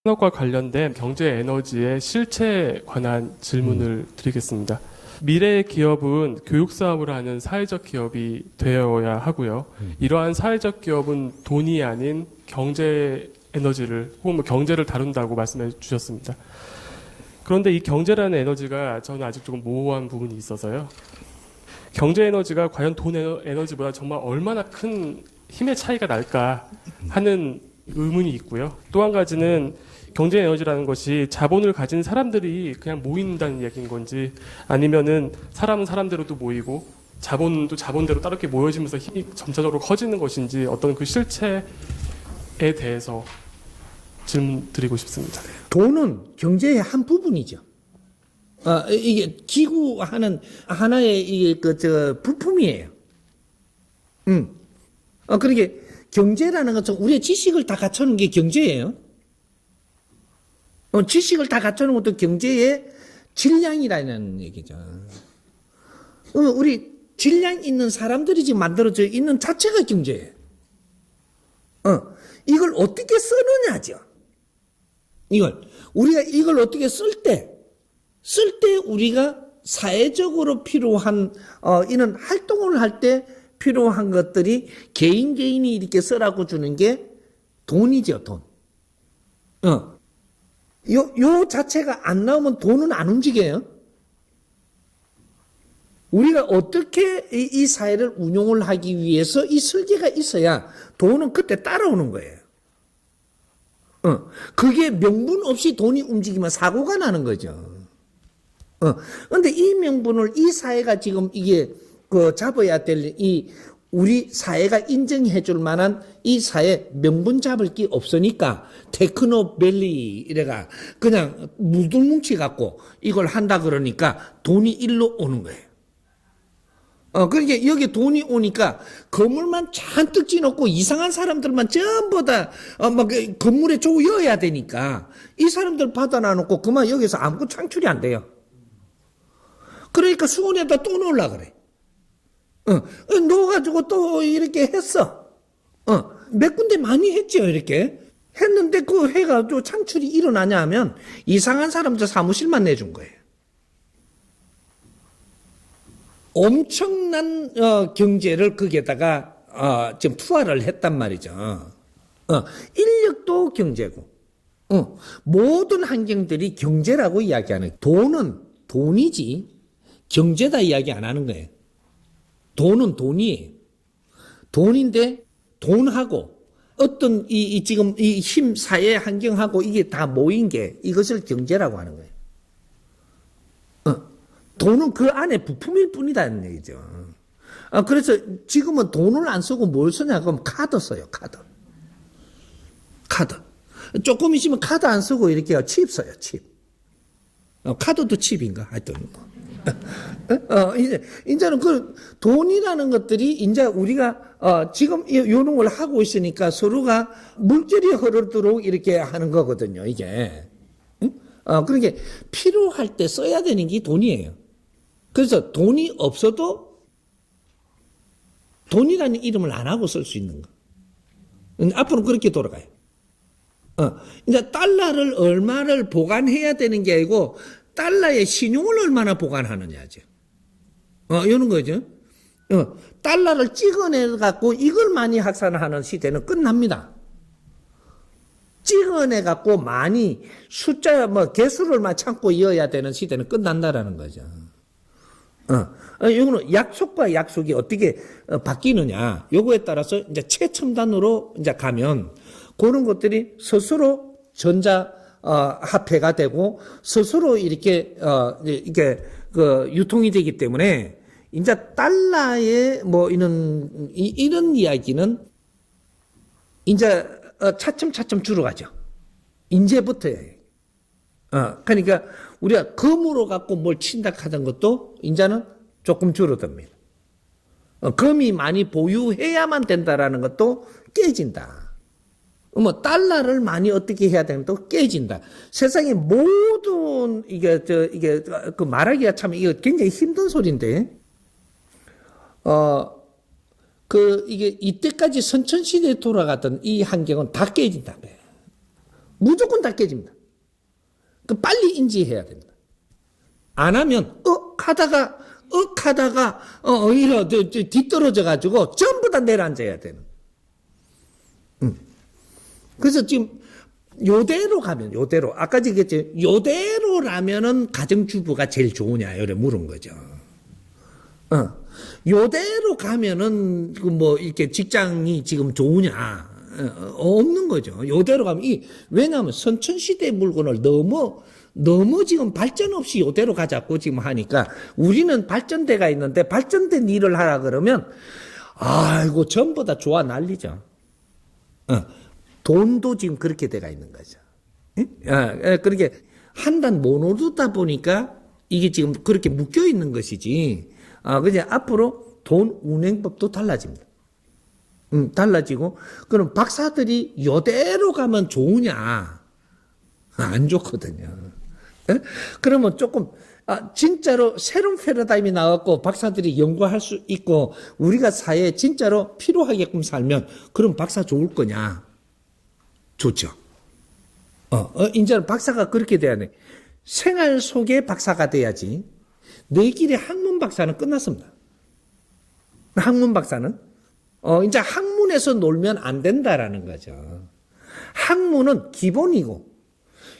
산업과 관련된 경제 에너지의 실체에 관한 질문을 드리겠습니다. 미래의 기업은 교육 사업을 하는 사회적 기업이 되어야 하고요. 이러한 사회적 기업은 돈이 아닌 경제 에너지를 혹은 뭐 경제를 다룬다고 말씀해 주셨습니다. 그런데 이 경제라는 에너지가 저는 아직 조금 모호한 부분이 있어서요. 경제 에너지가 과연 돈 에너지보다 정말 얼마나 큰 힘의 차이가 날까 하는 의문이 있고요. 또 한 가지는 경제 에너지라는 것이 자본을 가진 사람들이 그냥 모인다는 얘기인 건지 아니면은 사람은 사람대로 또 모이고 자본도 자본대로 따르게 모여지면서 힘이 점차적으로 커지는 것인지 어떤 그 실체에 대해서 질문 드리고 싶습니다. 돈은 경제의 한 부분이죠. 이게 기구하는 하나의 이게 부품이에요. 그러니까 경제라는 것은 우리의 지식을 다 갖춰놓은 게 경제예요. 지식을 다 갖춰놓은 것도 경제의 질량이라는 얘기죠. 우리 질량 있는 사람들이 지금 만들어져 있는 자체가 경제예요. 이걸 어떻게 쓰느냐죠. 우리가 이걸 어떻게 쓸 때 우리가 사회적으로 필요한, 이런 활동을 할 때 필요한 것들이 개인이 이렇게 쓰라고 주는 게 돈이죠, 돈. 요 자체가 안 나오면 돈은 안 움직여요. 우리가 어떻게 이 사회를 운용을 하기 위해서 이 설계가 있어야 돈은 그때 따라오는 거예요. 그게 명분 없이 돈이 움직이면 사고가 나는 거죠. 근데 이 명분을 이 사회가 지금 이게 잡아야 될 우리 사회가 인정해 줄 만한 이 사회 명분 잡을 게 없으니까 테크노밸리 이래가 그냥 무들뭉치 갖고 이걸 한다 그러니까 돈이 일로 오는 거예요. 그러니까 여기 돈이 오니까 건물만 잔뜩 지어놓고 이상한 사람들만 전부 다 막 건물에 조여야 되니까 이 사람들 받아놔놓고 그만 여기서 아무것도 창출이 안 돼요. 그러니까 수원에다 또 놓으려 그래. 놓아가지고 또 이렇게 했어. 몇 군데 많이 했죠, 이렇게. 했는데 그 해가지고 창출이 일어나냐 하면 이상한 사람들 사무실만 내준 거예요. 엄청난 경제를 거기에다가 지금 투하를 했단 말이죠. 인력도 경제고, 모든 환경들이 경제라고 이야기하는 돈은 돈이지 경제다 이야기 안 하는 거예요. 돈은 돈이에요. 돈인데 돈하고 어떤 지금 이 힘 사회 환경하고 이게 다 모인 게 이것을 경제라고 하는 거예요. 돈은 그 안에 부품일 뿐이라는 얘기죠. 그래서 지금은 돈을 안 쓰고 뭘 쓰냐 그러면 카드 써요. 카드. 조금 있으면 카드 안 쓰고 이렇게 칩 써요. 칩. 카드도 칩인가? 하여튼. 이제는 그 돈이라는 것들이 이제 우리가 지금 이런 걸 하고 있으니까 서로가 물질이 흐르도록 이렇게 하는 거거든요. 이게. 그러니까 필요할 때 써야 되는 게 돈이에요. 그래서 돈이 없어도 돈이라는 이름을 안 하고 쓸 수 있는 거. 앞으로 그렇게 돌아가요. 이제 달러를 얼마를 보관해야 되는 게 아니고 달러의 신용을 얼마나 보관하느냐죠. 이런 거죠. 달러를 찍어내갖고 이걸 많이 확산하는 시대는 끝납니다. 찍어내갖고 많이 숫자, 개수를만 참고 이어야 되는 시대는 끝난다라는 거죠. 이거는 약속과 약속이 어떻게 바뀌느냐. 요거에 따라서 이제 최첨단으로 이제 가면 그런 것들이 스스로 화폐가 되고 스스로 이렇게 유통이 되기 때문에 이제 달러의 이런 이야기는 이제 차츰 줄어가죠. 이제부터예요. 그러니까 우리가 금으로 갖고 뭘 친다 하던 것도 이제는 조금 줄어듭니다. 금이 많이 보유해야만 된다라는 것도 깨진다. 달러를 많이 어떻게 해야 되는 것도 깨진다. 세상의 모든 말하기가 참 이거 굉장히 힘든 소리인데, 이때까지 선천시대에 돌아갔던 이 환경은 다 깨진다. 무조건 다 깨집니다. 그 빨리 인지해야 됩니다. 안 하면 하다가 뒤떨어져 가지고 전부 다 내려앉아야 되는. 그래서 지금 요대로 가면 요대로 아까 얘기했지 요대로라면은 가정주부가 제일 좋으냐 이래 물은 거죠. 요대로 가면은 그 뭐 이렇게 직장이 지금 좋으냐 없는 거죠. 요대로 가면 왜냐하면 선천시대 물건을 너무 지금 발전 없이 요대로 가자고 지금 하니까 우리는 발전대가 있는데 발전된 일을 하라 그러면 아이고 전부 다 좋아 난리죠. 돈도 지금 그렇게 돼가 있는 거죠. 그렇게 한 단 못 오르다 보니까 이게 지금 그렇게 묶여 있는 것이지. 그냥 앞으로 돈 운행법도 달라집니다. 달라지고 그럼 박사들이 요대로 가면 좋으냐? 안 좋거든요. 그러면 조금 진짜로 새로운 패러다임이 나왔고 박사들이 연구할 수 있고 우리가 사회에 진짜로 필요하게끔 살면 그럼 박사 좋을 거냐? 좋죠. 이제는 박사가 그렇게 돼야 돼. 생활 속의 박사가 돼야지. 내 길의 학문 박사는 끝났습니다. 학문 박사는 이제 학문에서 놀면 안 된다라는 거죠. 학문은 기본이고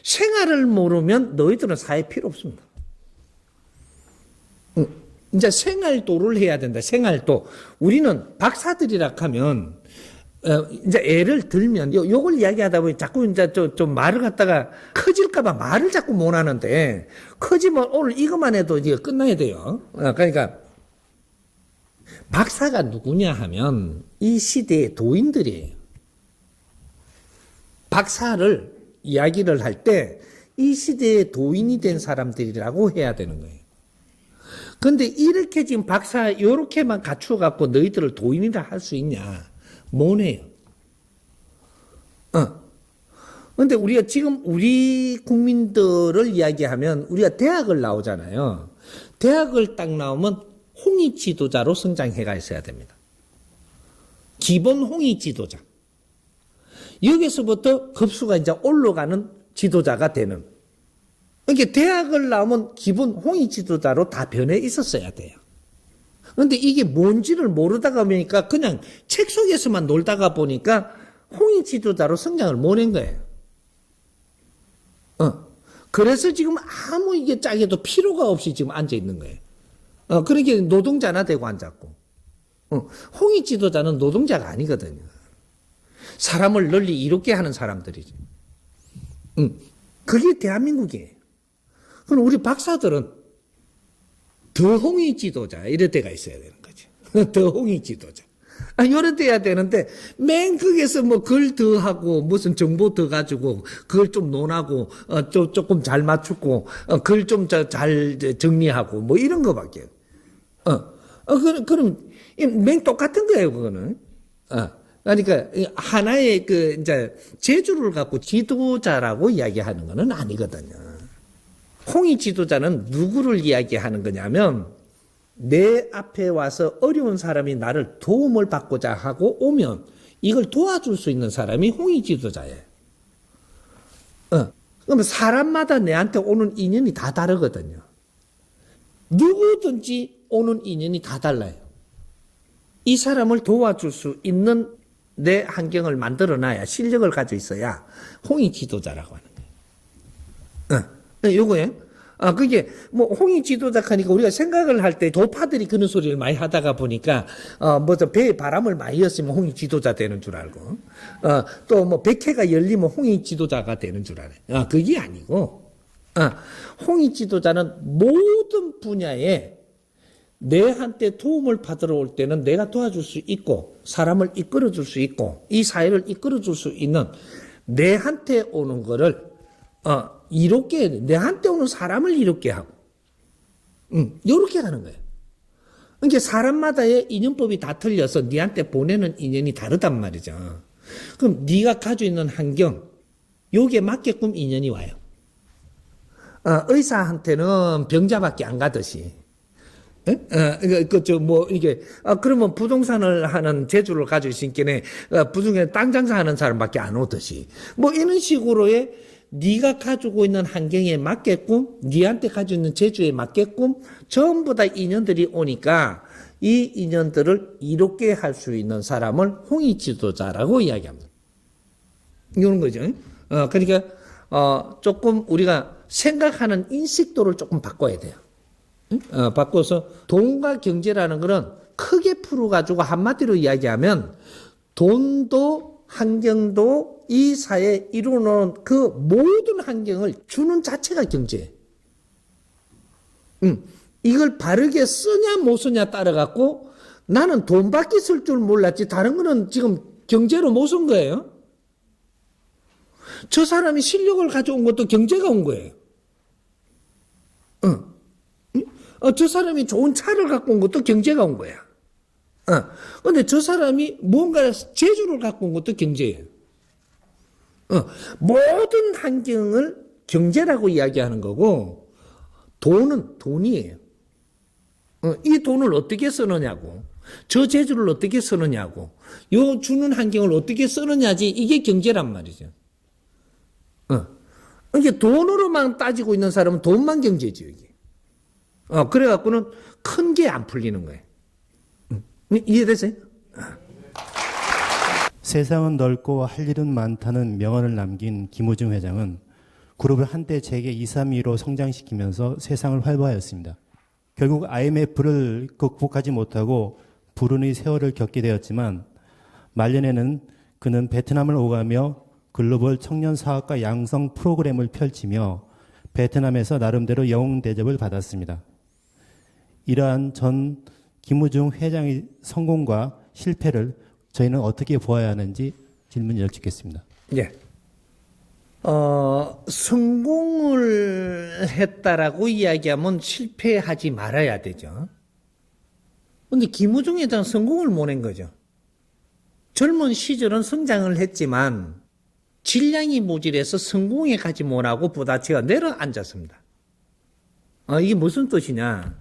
생활을 모르면 너희들은 사회 필요 없습니다. 이제 생활도를 해야 된다. 생활도. 우리는 박사들이라 하면 이제 예를 들면 요걸 이야기하다 보니 자꾸 이제 좀 말을 갖다가 커질까봐 말을 자꾸 못 하는데 커지면 오늘 이것만 해도 이제 끝나야 돼요. 그러니까 박사가 누구냐 하면 이 시대의 도인들이에요. 박사를 이야기를 할 때 이 시대의 도인이 된 사람들이라고 해야 되는 거예요. 근데 이렇게 지금 박사 요렇게만 갖추어 갖고 너희들을 도인이라 할 수 있냐? 뭐네요. 근데 우리가 지금 우리 국민들을 이야기하면 우리가 대학을 나오잖아요. 대학을 딱 나오면 홍익 지도자로 성장해가 있어야 됩니다. 기본 홍익 지도자. 여기서부터 급수가 이제 올라가는 지도자가 되는. 그러니까 대학을 나오면 기본 홍익 지도자로 다 변해 있었어야 돼요. 근데 이게 뭔지를 모르다가 보니까 그냥 책 속에서만 놀다가 보니까 홍익 지도자로 성장을 못 한 거예요. 그래서 지금 아무 이게 짝에도 필요가 없이 지금 앉아 있는 거예요. 그러니까 노동자나 되고 앉았고. 홍익 지도자는 노동자가 아니거든요. 사람을 널리 이롭게 하는 사람들이지. 그게 대한민국이에요. 그럼 우리 박사들은 더 홍익 지도자 이럴 때가 있어야 되는 거죠. 더 홍익 지도자. 이럴 때야 되는데 맨 거기에서 뭐 글 더 하고 무슨 정보 더 가지고 그걸 좀 논하고 조금 잘 맞추고 글 좀 잘 정리하고 뭐 이런 거밖에. 그럼 맨 똑같은 거예요 그거는. 그러니까 하나의 그 이제 재주를 갖고 지도자라고 이야기하는 거는 아니거든요. 홍익 지도자는 누구를 이야기하는 거냐면 내 앞에 와서 어려운 사람이 나를 도움을 받고자 하고 오면 이걸 도와줄 수 있는 사람이 홍익 지도자예요. 그러면 사람마다 내한테 오는 인연이 다 다르거든요. 누구든지 오는 인연이 다 달라요. 이 사람을 도와줄 수 있는 내 환경을 만들어놔야 실력을 가지고 있어야 홍익 지도자라고 하는 거예요. 요거예요. 그게 뭐 홍익 지도자 하니까 우리가 생각을 할 때 도파들이 그런 소리를 많이 하다가 보니까 뭐저 배에 바람을 많이 였으면 홍익 지도자 되는 줄 알고 또 뭐 백회가 열리면 홍익 지도자가 되는 줄 알아요. 그게 아니고 홍익 지도자는 모든 분야에 내한테 도움을 받으러 올 때는 내가 도와줄 수 있고 사람을 이끌어 줄 수 있고 이 사회를 이끌어 줄 수 있는 내한테 오는 거를 이롭게 내한테 오는 사람을 이롭게 하고 이렇게 가는 거예요. 그러니까 사람마다의 인연법이 다 틀려서 네한테 보내는 인연이 다르단 말이죠. 그럼 네가 가지고 있는 환경 요게 맞게끔 인연이 와요. 의사한테는 병자밖에 안 가듯이 이게, 그러면 부동산을 하는 재주를 가지고 있으니까, 부동산에 땅 장사하는 사람밖에 안 오듯이. 뭐, 이런 식으로의, 네가 가지고 있는 환경에 맞게끔, 네한테 가지고 있는 재주에 맞게끔, 전부 다 인연들이 오니까, 이 인연들을 이롭게 할 수 있는 사람을 홍의 지도자라고 이야기합니다. 이런 거죠. 그러니까, 조금 우리가 생각하는 인식도를 조금 바꿔야 돼요. 바꿔서 돈과 경제라는 거는 크게 풀어가지고 한마디로 이야기하면 돈도 환경도 이 사회에 이루어놓은 그 모든 환경을 주는 자체가 경제예요. 이걸 바르게 쓰냐 못 쓰냐 따라갖고 나는 돈밖에 쓸 줄 몰랐지 다른 거는 지금 경제로 못 쓴 거예요. 저 사람이 실력을 가져온 것도 경제가 온 거예요. 저 사람이 좋은 차를 갖고 온 것도 경제가 온 거야. 근데 저 사람이 뭔가 재주를 갖고 온 것도 경제예요. 모든 환경을 경제라고 이야기하는 거고, 돈은 돈이에요. 이 돈을 어떻게 쓰느냐고, 저 재주를 어떻게 쓰느냐고, 요 주는 환경을 어떻게 쓰느냐지, 이게 경제란 말이죠. 이게 돈으로만 따지고 있는 사람은 돈만 경제지, 여기. 그래갖고는 큰 게 안 풀리는 거예요. 이해되세요? 세상은 넓고 할 일은 많다는 명언을 남긴 김우중 회장은 그룹을 한때 재계 2, 3위로 성장시키면서 세상을 활보하였습니다. 결국 IMF를 극복하지 못하고 불운의 세월을 겪게 되었지만 말년에는 그는 베트남을 오가며 글로벌 청년 사업가 양성 프로그램을 펼치며 베트남에서 나름대로 영웅 대접을 받았습니다. 이러한 전 김우중 회장의 성공과 실패를 저희는 어떻게 보아야 하는지 질문 여쭙겠습니다. 예. 성공을 했다라고 이야기하면 실패하지 말아야 되죠. 근데 김우중 회장 성공을 못 한 거죠. 젊은 시절은 성장을 했지만 질량이 모질해서 성공에 가지 못하고 부다치가 내려앉았습니다. 이게 무슨 뜻이냐?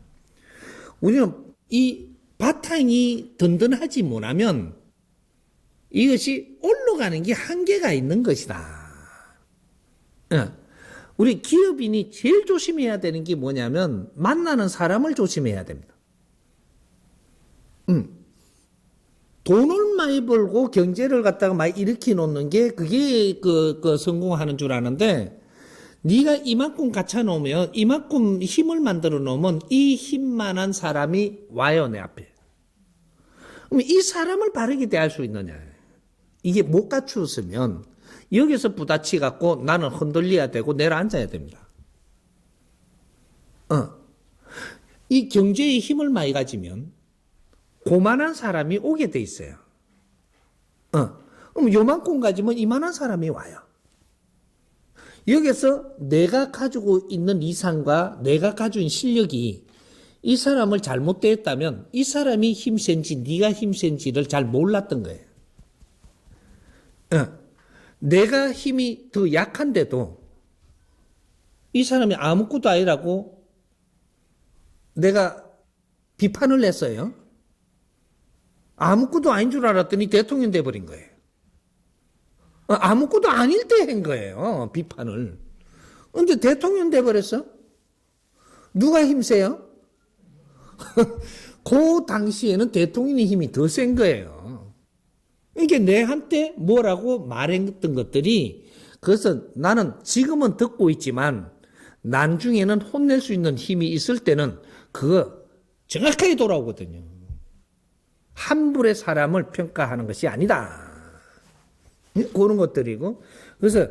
우리는 이 바탕이 든든하지 못하면 이것이 올라가는 게 한계가 있는 것이다. 우리 기업인이 제일 조심해야 되는 게 뭐냐면 만나는 사람을 조심해야 됩니다. 돈을 많이 벌고 경제를 갖다가 많이 일으켜 놓는 게 그게 성공하는 줄 아는데 네가 이만큼 갖춰 놓으면 이만큼 힘을 만들어 놓으면 이 힘만한 사람이 와요 내 앞에. 그럼 이 사람을 바르게 대할 수 있느냐. 이게 못 갖추었으면 여기서 부딪히 갖고 나는 흔들려야 되고 내려앉아야 됩니다. 이 경제의 힘을 많이 가지면 고만한 사람이 오게 돼 있어요. 그럼 요만큼 가지면 이만한 사람이 와요. 여기서 내가 가지고 있는 이상과 내가 가지고 있는 실력이 이 사람을 잘못됐다면 이 사람이 힘센지 네가 힘센지를 잘 몰랐던 거예요. 내가 힘이 더 약한데도 이 사람이 아무것도 아니라고 내가 비판을 했어요. 아무것도 아닌 줄 알았더니 대통령 돼버린 거예요. 아무것도 아닐 때 한 거예요. 비판을. 근데 대통령 돼버렸어? 누가 힘세요? 그 당시에는 대통령의 힘이 더 센 거예요. 이게 내한테 뭐라고 말했던 것들이 그래서 나는 지금은 듣고 있지만 나중에는 혼낼 수 있는 힘이 있을 때는 그거 정확하게 돌아오거든요. 함부로 사람을 평가하는 것이 아니다. 그런 것들이고 그래서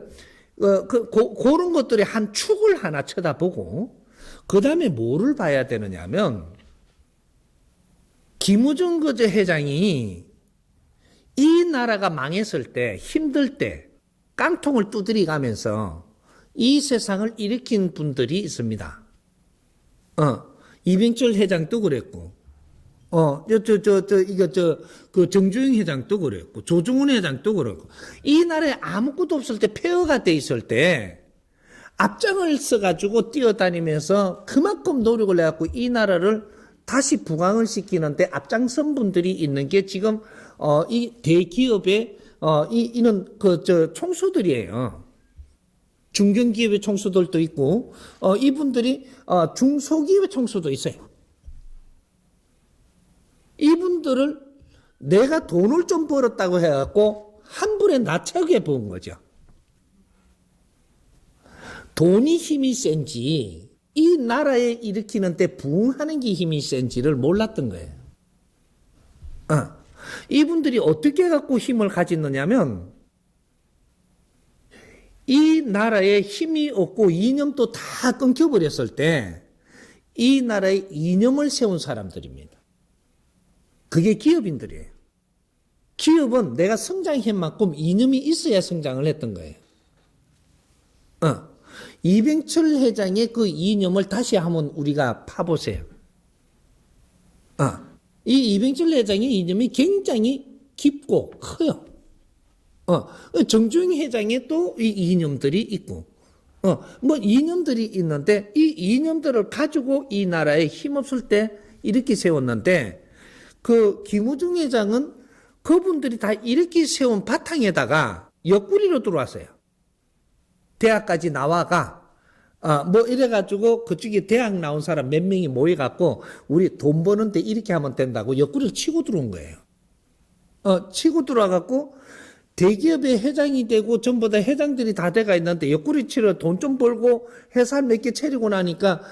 그런 것들의 한 축을 하나 쳐다보고 그 다음에 뭐를 봐야 되느냐면 김우중 회장이 이 나라가 망했을 때 힘들 때 깡통을 두드리가면서 이 세상을 일으킨 분들이 있습니다. 이병철 회장도 그랬고 정주영 회장도 그랬고, 조중훈 회장도 그랬고, 이 나라에 아무것도 없을 때 폐허가 돼 있을 때, 앞장을 써가지고 뛰어다니면서 그만큼 노력을 해갖고 이 나라를 다시 부강을 시키는데 앞장선 분들이 있는 게 지금 이 대기업의 이는 총수들이에요. 중견기업의 총수들도 있고 이분들이 중소기업의 총수도 있어요. 이분들을 내가 돈을 좀 벌었다고 해갖고 한 불에 낮춰게 본 거죠. 돈이 힘이 센지 이 나라에 일으키는데 부응하는 게 힘이 센지를 몰랐던 거예요. 이분들이 어떻게 갖고 힘을 가졌느냐면 이 나라에 힘이 없고 이념도 다 끊겨버렸을 때 이 나라의 이념을 세운 사람들입니다. 그게 기업인들이에요. 기업은 내가 성장한 만큼 이념이 있어야 성장을 했던 거예요. 이병철 회장의 그 이념을 다시 한번 우리가 파보세요. 이 이병철 회장의 이념이 굉장히 깊고 커요. 정주영 회장의 또 이 이념들이 있고, 뭐 이념들이 있는데 이 이념들을 가지고 이 나라에 힘없을 때 이렇게 세웠는데 그 김우중 회장은 그분들이 다 이렇게 세운 바탕에다가 옆구리로 들어왔어요. 대학까지 나와가 뭐 이래가지고 그쪽에 대학 나온 사람 몇 명이 모여갖고 우리 돈 버는데 이렇게 하면 된다고 옆구리를 치고 들어온 거예요. 치고 들어와갖고 대기업의 회장이 되고 전부 다 회장들이 다 돼가 있는데 옆구리 치러 돈 좀 벌고 회사 몇 개 차리고 나니까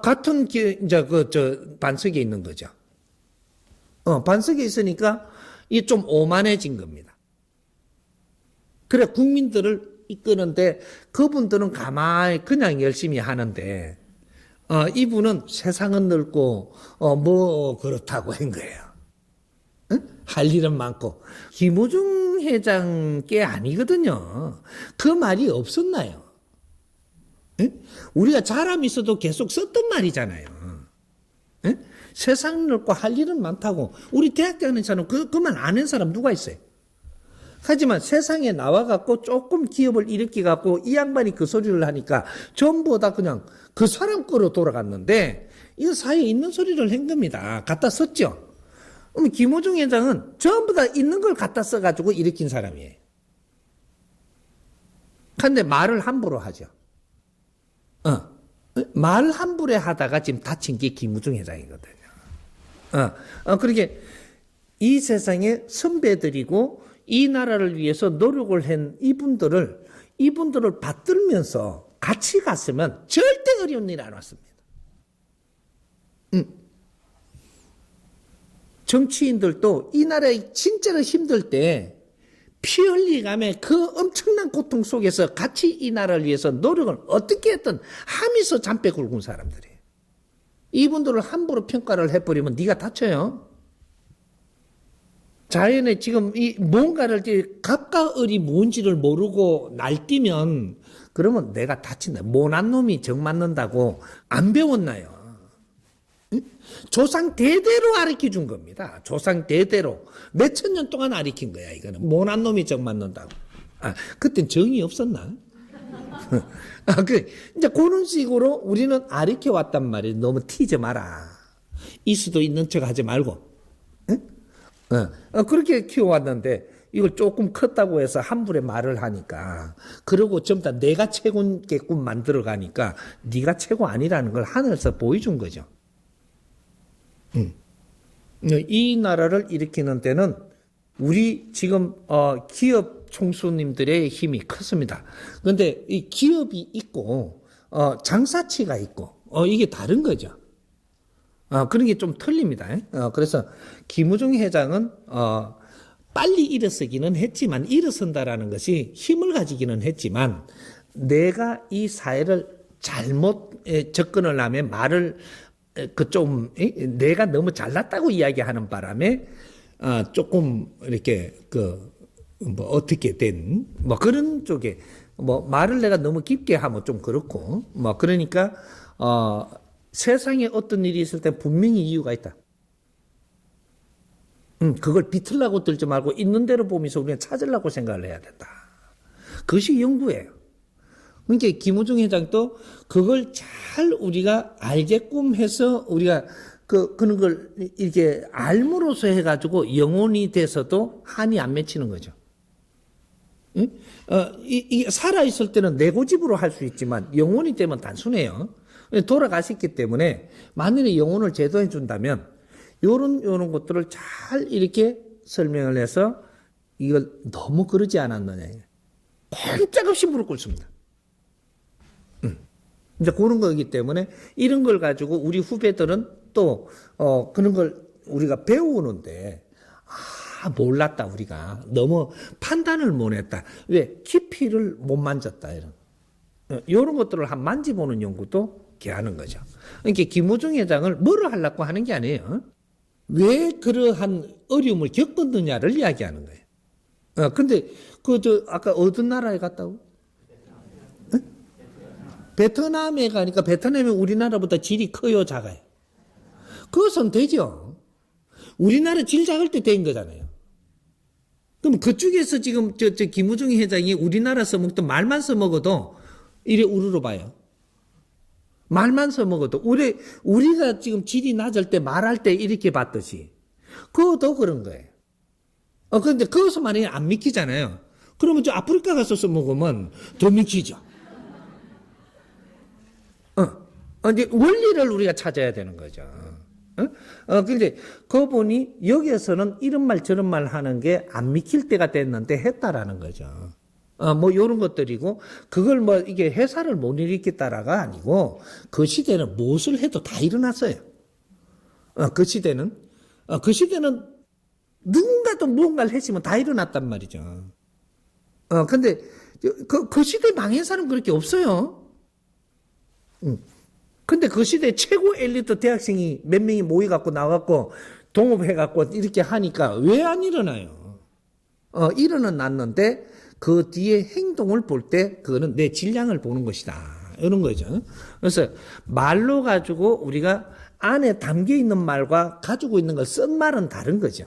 같은 이제 반석에 있는 거죠. 반석에 있으니까 이게 좀 오만해진 겁니다. 그래 국민들을 이끄는데 그분들은 가만히 그냥 열심히 하는데 이분은 세상은 넓고 뭐 그렇다고 한 거예요. 응? 할 일은 많고 김우중 회장 게 아니거든요. 그 말이 없었나요? 응? 우리가 잘함 있어도 계속 썼던 말이잖아요. 응? 세상 넓고 할 일은 많다고 우리 대학 다니는 사람 그 말 안 한 사람 누가 있어요? 하지만 세상에 나와갖고 조금 기업을 일으켜갖고 이 양반이 그 소리를 하니까 전부 다 그냥 그 사람 거로 돌아갔는데 이 사이에 있는 소리를 한 겁니다. 갖다 썼죠. 그럼 김우중 회장은 전부 다 있는 걸 갖다 써가지고 일으킨 사람이에요. 근데 말을 함부로 하죠. 말 함부로 하다가 지금 다친 게 김우중 회장이거든요. 그렇게 이 세상에 선배들이고 이 나라를 위해서 노력을 한 이분들을 받들면서 같이 갔으면 절대 어려운 일 안 왔습니다. 정치인들도 이 나라에 진짜로 힘들 때 피 흘리감에 그 엄청난 고통 속에서 같이 이 나라를 위해서 노력을 어떻게 했든 하면서 잠빼 굵은 사람들이에요. 이분들을 함부로 평가를 해버리면 네가 다쳐요. 자연에 지금 이 뭔가를 갑과 을이 뭔지를 모르고 날뛰면 그러면 내가 다친다. 못난 놈이 정 맞는다고 안 배웠나요? 응? 조상 대대로 가르쳐 준 겁니다. 조상 대대로 몇천 년 동안 가르친 거야. 이거는 못난 놈이 정 맞는다고. 그땐 정이 없었나? 이제 그런 식으로 우리는 가르쳐 왔단 말이에요. 너무 튀지 마라. 있어도 있는 척 하지 말고. 그렇게 키워왔는데 이걸 조금 컸다고 해서 함부로 말을 하니까 그러고 전부 다 내가 최고겠군 만들어가니까 네가 최고 아니라는 걸 하늘에서 보여준 거죠. 이 나라를 일으키는 데는 우리 지금 기업 총수님들의 힘이 컸습니다. 그런데 이 기업이 있고 장사치가 있고 이게 다른 거죠. 그런 게 좀 틀립니다. 그래서 김우중 회장은 빨리 일어서기는 했지만 일어선다라는 것이 힘을 가지기는 했지만 내가 이 사회를 잘못 접근을 하면 말을 내가 너무 잘났다고 이야기하는 바람에 조금 이렇게 어떻게 된 그런 쪽에 말을 내가 너무 깊게 하면 좀 그렇고 그러니까 세상에 어떤 일이 있을 때 분명히 이유가 있다. 그걸 비틀라고 들지 말고 있는 대로 보면서 우리는 찾으려고 생각을 해야 된다. 그것이 연구예요. 그러니까 김우중 회장도 그걸 잘 우리가 알게끔 해서 우리가 그런 걸 이렇게 알므로써 해가지고 영혼이 돼서도 한이 안 맺히는 거죠. 응? 이게 살아있을 때는 내 고집으로 할 수 있지만 영혼이 되면 단순해요. 돌아가셨기 때문에 만일에 영혼을 제도해 준다면 요런 것들을 잘 이렇게 설명을 해서 이걸 너무 그러지 않았느냐. 꼼짝없이 무릎 꿇습니다. 이제 그런 거기 때문에 이런 걸 가지고 우리 후배들은 또 그런 걸 우리가 배우는데 몰랐다 우리가 너무 판단을 못했다. 왜 깊이를 못 만졌다 이런 것들을 한 만지보는 연구도 하는 거죠. 그러니까 김호중 회장을 뭐를 하려고 하는 게 아니에요. 왜 그러한 어려움을 겪었느냐를 이야기하는 거예요. 근데 아까 어떤 나라에 갔다고? 베트남에 가니까 베트남이 우리나라보다 질이 커요, 작아요? 그것은 되죠. 우리나라 질 작을 때 된 거잖아요. 그럼 그쪽에서 지금 김우중 회장이 우리나라 써먹던 말만 써먹어도 이래 우르르 봐요. 말만 써먹어도 우리가 지금 질이 낮을 때 말할 때 이렇게 봤듯이 그것도 그런 거예요. 그런데 그것을 만약에 안 믿기잖아요. 그러면 저 아프리카 가서 써먹으면 더 믿기죠. 이제 원리를 우리가 찾아야 되는 거죠. 근데 그분이 여기에서는 이런 말 저런 말 하는 게 안 믿길 때가 됐는데 했다라는 거죠. 뭐 요런 것들이고 그걸 뭐 이게 회사를 못 일으켰다라가 아니고 그 시대는 무엇을 해도 다 일어났어요. 그 시대는 누군가도 무언가를 했으면 다 일어났단 말이죠. 근데 그 시대 망한 사람 그렇게 없어요. 근데 그 시대 최고 엘리트 대학생이 몇 명이 모여갖고 나와갖고 동업해갖고 이렇게 하니까 왜 안 일어나요? 일어는 났는데 그 뒤에 행동을 볼 때 그거는 내 질량을 보는 것이다. 이런 거죠. 그래서 말로 가지고 우리가 안에 담겨 있는 말과 가지고 있는 걸 쓴 말은 다른 거죠.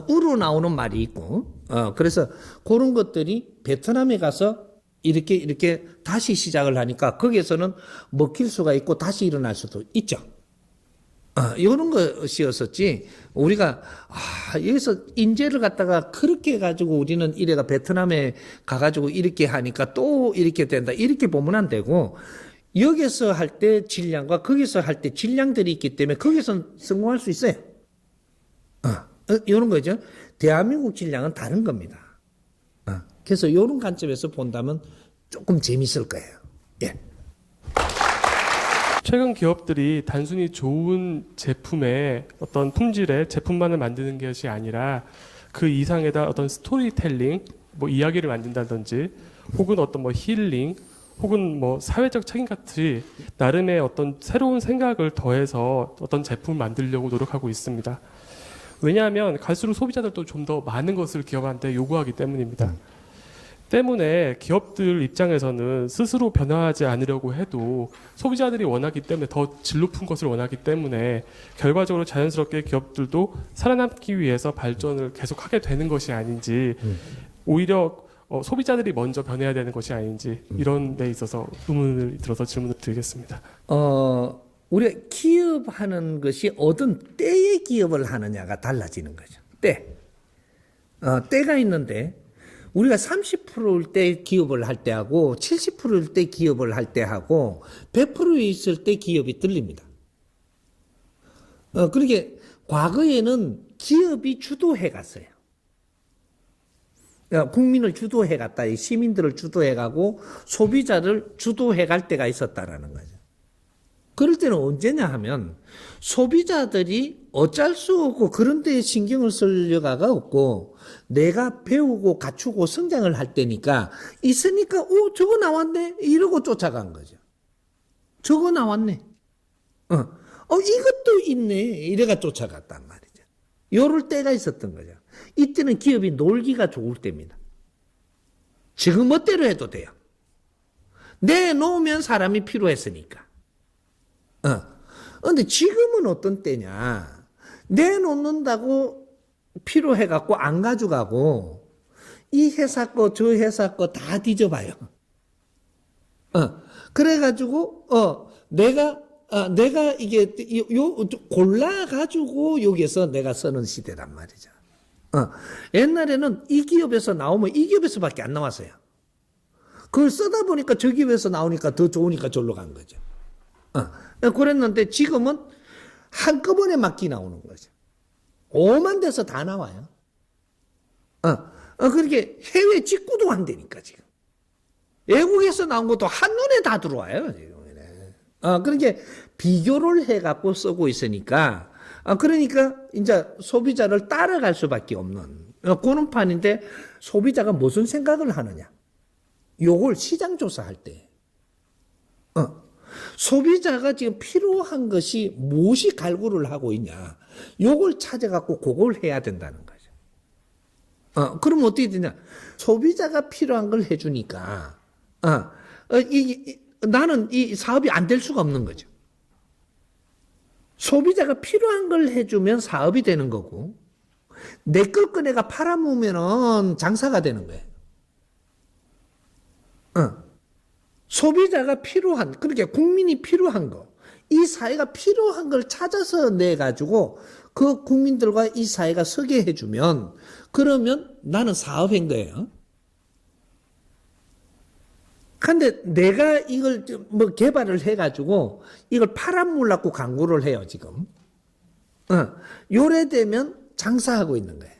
우로 나오는 말이 있고, 그래서 그런 것들이 베트남에 가서 이렇게 다시 시작을 하니까 거기에서는 먹힐 수가 있고 다시 일어날 수도 있죠. 이런 것이었었지. 우리가 여기서 인재를 갖다가 그렇게 해가지고 우리는 이래가 베트남에 가가지고 이렇게 하니까 또 이렇게 된다. 이렇게 보면 안 되고 여기서 할 때 질량과 거기서 할 때 질량들이 있기 때문에 거기서 성공할 수 있어요. 이런 거죠. 대한민국 질량은 다른 겁니다. 그래서 이런 관점에서 본다면 조금 재밌을 거예요. 예. 최근 기업들이 단순히 좋은 제품의 어떤 품질의 제품만을 만드는 것이 아니라 그 이상에다 어떤 스토리텔링, 뭐 이야기를 만든다든지 혹은 어떤 뭐 힐링 혹은 뭐 사회적 책임 같이 나름의 어떤 새로운 생각을 더해서 어떤 제품을 만들려고 노력하고 있습니다. 왜냐하면 갈수록 소비자들도 좀 더 많은 것을 기업한테 요구하기 때문입니다. 때문에 기업들 입장에서는 스스로 변화하지 않으려고 해도 소비자들이 원하기 때문에 더 질 높은 것을 원하기 때문에 결과적으로 자연스럽게 기업들도 살아남기 위해서 발전을 계속하게 되는 것이 아닌지 오히려 소비자들이 먼저 변해야 되는 것이 아닌지 이런 데 있어서 의문을 들어서 질문을 드리겠습니다. 우리가 기업하는 것이 어떤 때의 기업을 하느냐가 달라지는 거죠. 때가 있는데 우리가 30%일 때 기업을 할 때하고 70%일 때 기업을 할 때하고 100% 있을 때 기업이 들립니다. 그렇게 과거에는 기업이 주도해 갔어요. 국민을 주도해 갔다. 시민들을 주도해 가고 소비자를 주도해 갈 때가 있었다라는 거죠. 그럴 때는 언제냐 하면 소비자들이 어쩔 수 없고 그런 데에 신경을 쓸 여가가 없고 내가 배우고 갖추고 성장을 할 때니까 있으니까 저거 나왔네 이러고 쫓아간 거죠. 저거 나왔네. 이것도 있네 이래가 쫓아갔단 말이죠. 요럴 때가 있었던 거죠. 이때는 기업이 놀기가 좋을 때입니다. 지금 멋대로 해도 돼요. 내놓으면 사람이 필요했으니까. 근데 지금은 어떤 때냐. 내놓는다고 필요해갖고 안 가져가고 이 회사 거 저 회사 거 다 뒤져봐요. 그래가지고 내가 내가 이게 골라가지고 여기에서 내가 쓰는 시대란 말이죠. 옛날에는 이 기업에서 나오면 이 기업에서밖에 안 나왔어요. 그걸 쓰다 보니까 저 기업에서 나오니까 더 좋으니까 절로 간 거죠. 그랬는데 지금은 한꺼번에 막기 나오는 거죠. 오만 대서 다 나와요. 그렇게 해외 직구도 안 되니까 지금. 외국에서 나온 것도 한눈에 다 들어와요. 지금. 그렇게 비교를 해갖고 쓰고 있으니까, 그러니까 이제 소비자를 따라갈 수밖에 없는 그런 판인데 소비자가 무슨 생각을 하느냐. 요걸 시장 조사할 때. 소비자가 지금 필요한 것이 무엇이 갈구를 하고 있냐. 요걸 찾아갖고 그걸 해야 된다는 거죠. 그럼 어떻게 되냐. 소비자가 필요한 걸 해주니까, 나는 이 사업이 안 될 수가 없는 거죠. 소비자가 필요한 걸 해주면 사업이 되는 거고, 내 걸 꺼내가 팔아먹으면 장사가 되는 거예요. 소비자가 필요한, 그러니까 국민이 필요한 거, 이 사회가 필요한 걸 찾아서 내가지고 그 국민들과 이 사회가 서게 해주면, 그러면 나는 사업인 거예요. 근데 내가 이걸 뭐 개발을 해가지고 이걸 팔아먹으려고 광고를 해요, 지금. 요래되면 장사하고 있는 거예요.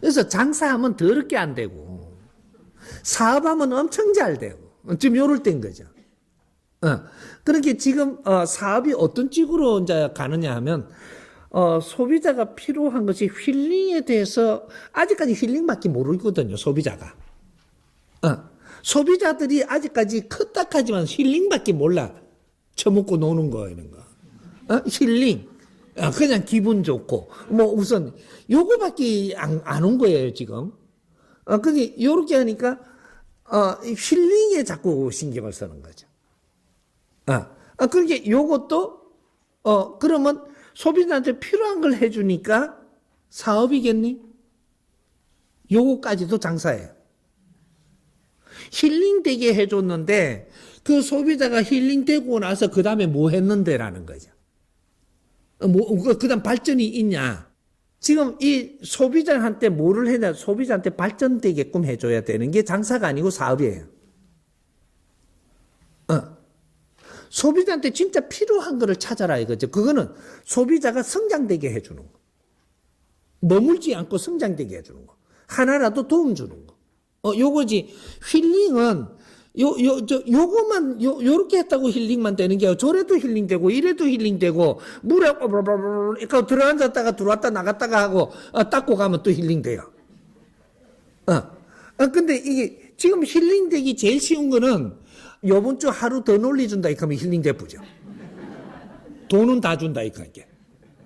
그래서 장사하면 더럽게 안 되고, 사업하면 엄청 잘 되고, 지금 요럴 때인 거죠. 그렇게 지금, 사업이 어떤 쪽으로 이제 가느냐 하면, 소비자가 필요한 것이 힐링에 대해서 아직까지 힐링밖에 모르거든요, 소비자가. 소비자들이 아직까지 커딱하지만 힐링밖에 몰라. 처먹고 노는 거, 이런 거. 힐링. 그냥 기분 좋고. 뭐 우선, 요거밖에 안 온 거예요, 지금. 근데 요렇게 하니까, 힐링에 자꾸 신경을 쓰는 거죠. 그러니까 요것도, 그러면 소비자한테 필요한 걸 해주니까 사업이겠니? 요거까지도 장사예요. 힐링되게 해줬는데 그 소비자가 힐링되고 나서 그 다음에 뭐 했는데라는 거죠. 그 다음 발전이 있냐. 지금 이 소비자한테 뭐를 해야 소비자한테 발전되게끔 해줘야 되는 게 장사가 아니고 사업이에요. 소비자한테 진짜 필요한 거를 찾아라 이거죠. 그거는 소비자가 성장되게 해주는 거. 머물지 않고 성장되게 해주는 거. 하나라도 도움 주는 거. 요거지. 힐링은, 요거만, 요렇게 했다고 힐링만 되는 게, 저래도 힐링되고, 이래도 힐링되고, 물에, 이렇게 들어앉았다가 들어왔다 나갔다가 하고, 닦고 가면 또 힐링돼요. 근데 이게, 지금 힐링되기 제일 쉬운 거는, 요번 주 하루 더 놀리준다, 이렇게 하면 힐링돼 보죠. 돈은 다 준다, 이렇게.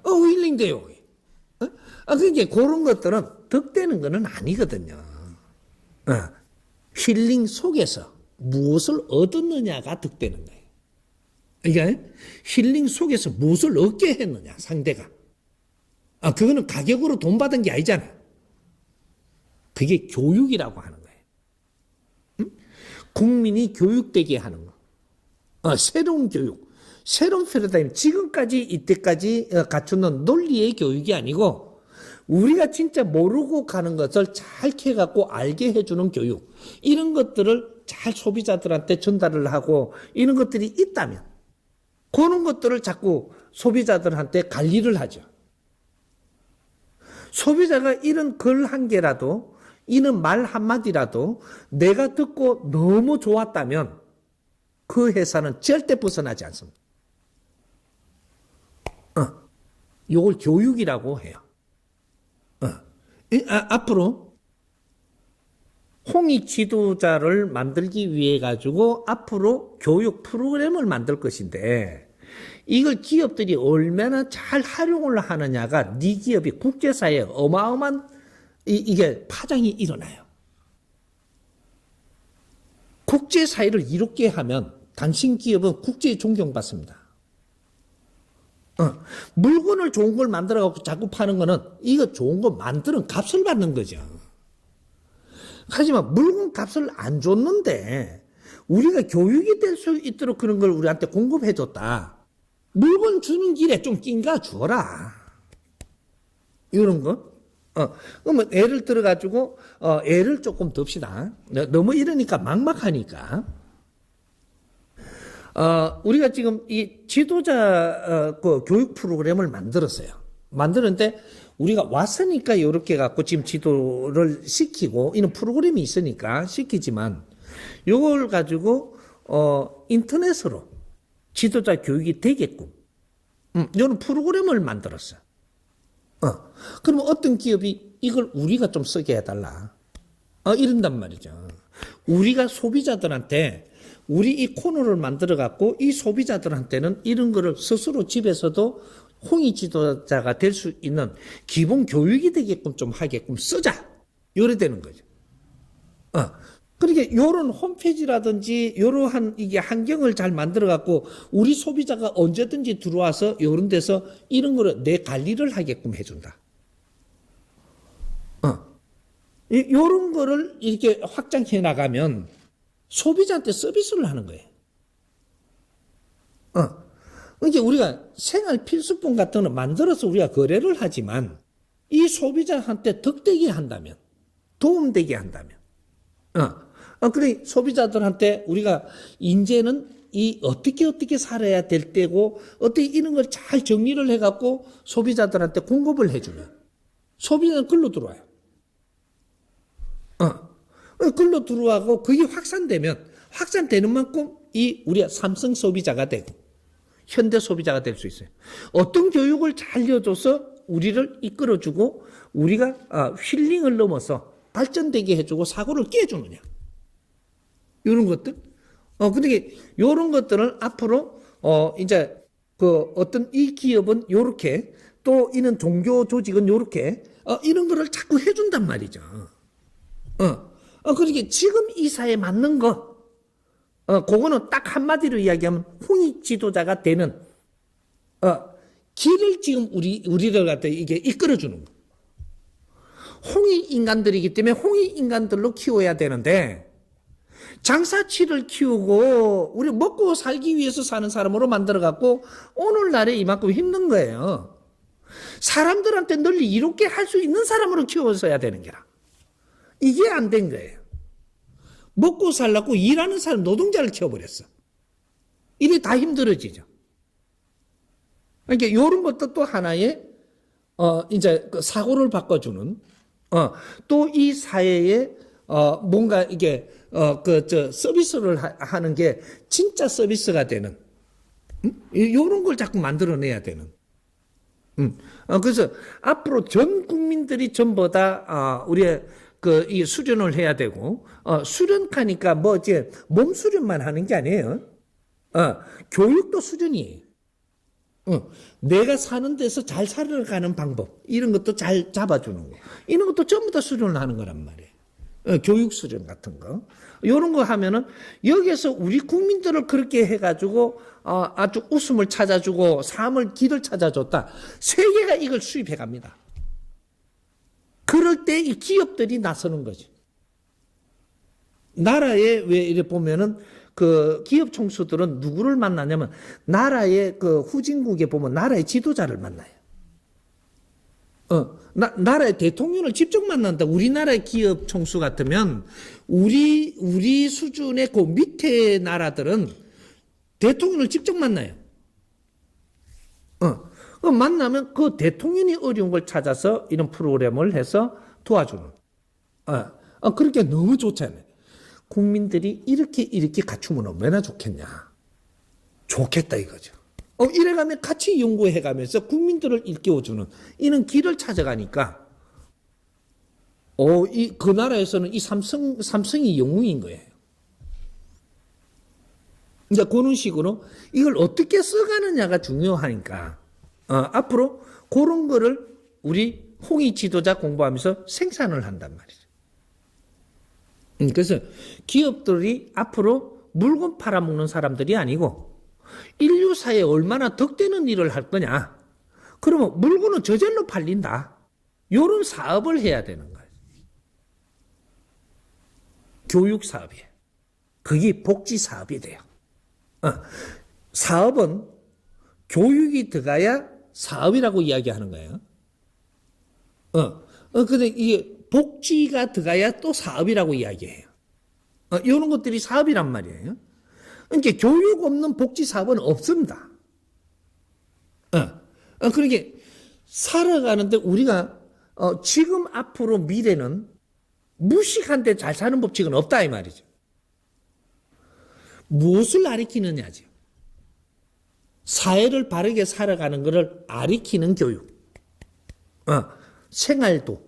힐링돼요. 그러니까 그런 것들은 득되는 거는 아니거든요. 힐링 속에서 무엇을 얻었느냐가 득되는 거예요. 그러니까 힐링 속에서 무엇을 얻게 했느냐, 상대가. 그거는 가격으로 돈 받은 게 아니잖아. 그게 교육이라고 하는 거예요. 국민이 교육되게 하는 거. 새로운 교육, 새로운 패러다임, 지금까지 이때까지 갖추는 논리의 교육이 아니고 우리가 진짜 모르고 가는 것을 잘 캐갖고 알게 해주는 교육, 이런 것들을 잘 소비자들한테 전달을 하고 이런 것들이 있다면 그런 것들을 자꾸 소비자들한테 관리를 하죠. 소비자가 이런 글 한 개라도, 이런 말 한마디라도 내가 듣고 너무 좋았다면 그 회사는 절대 벗어나지 않습니다. 이걸 교육이라고 해요. 앞으로 홍익 지도자를 만들기 위해 가지고 앞으로 교육 프로그램을 만들 것인데, 이걸 기업들이 얼마나 잘 활용을 하느냐가 네 기업이 국제사회에 어마어마한 이게 파장이 일어나요. 국제사회를 이롭게 하면 당신 기업은 국제에 존경받습니다. 물건을 좋은 걸 만들어갖고 자꾸 파는 거는 이거 좋은 거 만드는 값을 받는 거죠. 하지만 물건 값을 안 줬는데 우리가 교육이 될 수 있도록 그런 걸 우리한테 공급해줬다. 물건 주는 길에 좀 낀가 주어라. 이런 거. 그러면 예를 들어가지고, 예를 조금 듭시다. 너무 이러니까 막막하니까. 우리가 지금 이 지도자 그 교육 프로그램을 만들었어요. 만드는데 우리가 왔으니까 이렇게 갖고 지금 지도를 시키고 이런 프로그램이 있으니까 시키지만 이걸 가지고 인터넷으로 지도자 교육이 되게끔 이런 프로그램을 만들었어요. 그러면 어떤 기업이 이걸 우리가 좀 쓰게 해달라. 이런단 말이죠. 우리가 소비자들한테 우리 이 코너를 만들어 갖고 이 소비자들한테는 이런 거를 스스로 집에서도 홍익 지도자가 될 수 있는 기본 교육이 되게끔 좀 하게끔 쓰자. 요래 되는 거죠. 그러니까 요런 홈페이지라든지 요러한 이게 환경을 잘 만들어 갖고 우리 소비자가 언제든지 들어와서 요런 데서 이런 거를 내 관리를 하게끔 해준다. 요런 거를 이렇게 확장해 나가면 소비자한테 서비스를 하는 거예요. 그러니까 우리가 생활 필수품 같은 거 만들어서 우리가 거래를 하지만 이 소비자한테 덕되게 한다면, 도움되게 한다면, 그래 소비자들한테 우리가 이제는 이 어떻게 살아야 될 때고 어떻게 이런 걸 잘 정리를 해갖고 소비자들한테 공급을 해주면 소비자는 글로 들어와요. 글로 들어와고 그게 확산되는 만큼 이 우리가 삼성 소비자가 되고 현대 소비자가 될 수 있어요. 어떤 교육을 잘 알려줘서 우리를 이끌어주고 우리가 힐링을 넘어서 발전되게 해주고 사고를 깨주느냐. 이런 것들. 그러니까 이런 것들을 앞으로 이제 그 어떤 이 기업은 요렇게 또 이런 종교 조직은 요렇게 이런 거를 자꾸 해준단 말이죠. 그러니까 지금 이 사회에 맞는 거, 그거는 딱 한마디로 이야기하면 홍익 지도자가 되는, 길을 지금 우리를 갖다 이게 이끌어주는 거. 홍익 인간들이기 때문에 홍익 인간들로 키워야 되는데, 장사치를 키우고, 우리 먹고 살기 위해서 사는 사람으로 만들어갖고, 오늘날에 이만큼 힘든 거예요. 사람들한테 널리 이롭게 할 수 있는 사람으로 키워서야 되는 게라. 이게 안 된 거예요. 먹고 살라고 일하는 사람, 노동자를 키워버렸어. 이게 다 힘들어지죠. 그러니까 이런 것도 또 하나의, 이제 그 사고를 바꿔주는, 또 이 사회에, 뭔가 이게, 서비스를 하는 게 진짜 서비스가 되는, 이런 걸 자꾸 만들어내야 되는. 그래서 앞으로 전 국민들이 전부 다, 우리의 이 수련을 해야 되고, 수련하니까 이제 몸 수련만 하는 게 아니에요. 교육도 수련이에요. 내가 사는 데서 잘 살아가는 방법, 이런 것도 잘 잡아주는 거. 이런 것도 전부 다 수련을 하는 거란 말이에요. 교육 수련 같은 거. 이런 거 하면은 여기에서 우리 국민들을 그렇게 해가지고, 아주 웃음을 찾아주고, 길을 찾아줬다. 세계가 이걸 수입해 갑니다. 그럴 때 이 기업들이 나서는 거죠. 나라에 왜 이래 보면은 그 기업 총수들은 누구를 만나냐면 나라의 그 후진국에 보면 나라의 지도자를 만나요. 나라의 대통령을 직접 만난다. 우리나라의 기업 총수 같으면 우리 수준의 그 밑에 나라들은 대통령을 직접 만나요. 만나면 그 대통령이 어려운 걸 찾아서 이런 프로그램을 해서 도와주는. 그렇게 너무 좋잖아요. 국민들이 이렇게 갖추면 얼마나 좋겠냐. 좋겠다 이거죠. 이래가면 같이 연구해가면서 국민들을 일깨워주는 이런 길을 찾아가니까, 그 나라에서는 이 삼성이 영웅인 거예요. 이제 그런 식으로 이걸 어떻게 써가느냐가 중요하니까, 앞으로 그런 거를 우리 홍익 지도자 공부하면서 생산을 한단 말이죠. 그래서 기업들이 앞으로 물건 팔아먹는 사람들이 아니고 인류 사회에 얼마나 덕되는 일을 할 거냐. 그러면 물건은 저절로 팔린다. 이런 사업을 해야 되는 거예요. 교육 사업이에요. 그게 복지 사업이 돼요. 사업은 교육이 들어가야 사업이라고 이야기하는 거예요. 근데 이게 복지가 들어가야 또 사업이라고 이야기해요. 이런 것들이 사업이란 말이에요. 그러니까 교육 없는 복지 사업은 없습니다. 그러니까 살아가는데 우리가 지금 앞으로 미래는 무식한데 잘 사는 법칙은 없다 이 말이죠. 무엇을 가리키느냐죠. 사회를 바르게 살아가는 것을 가리키는 교육. 생활도.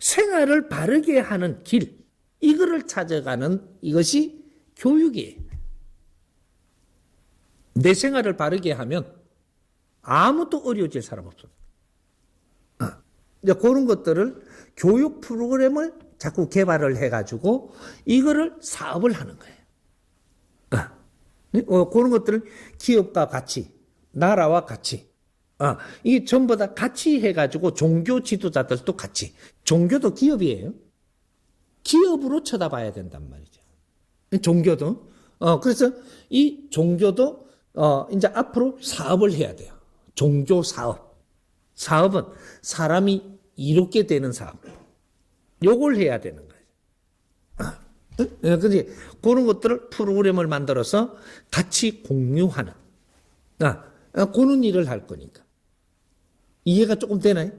생활을 바르게 하는 길. 이거를 찾아가는 이것이 교육이에요. 내 생활을 바르게 하면 아무도 어려워질 사람 없습니다. 이제 그런 것들을 교육 프로그램을 자꾸 개발을 해가지고 이거를 사업을 하는 거예요. 그런 것들을 기업과 같이, 나라와 같이, 이게 전부 다 같이 해가지고 종교 지도자들도 같이, 종교도 기업이에요. 기업으로 쳐다봐야 된단 말이죠. 종교도. 그래서 이 종교도 이제 앞으로 사업을 해야 돼요. 종교 사업. 사업은 사람이 이롭게 되는 사업. 요걸 해야 되는 거예요. 근데 그런 것들을 프로그램을 만들어서 같이 공유하는 그런 일을 할 거니까. 이해가 조금 되나요?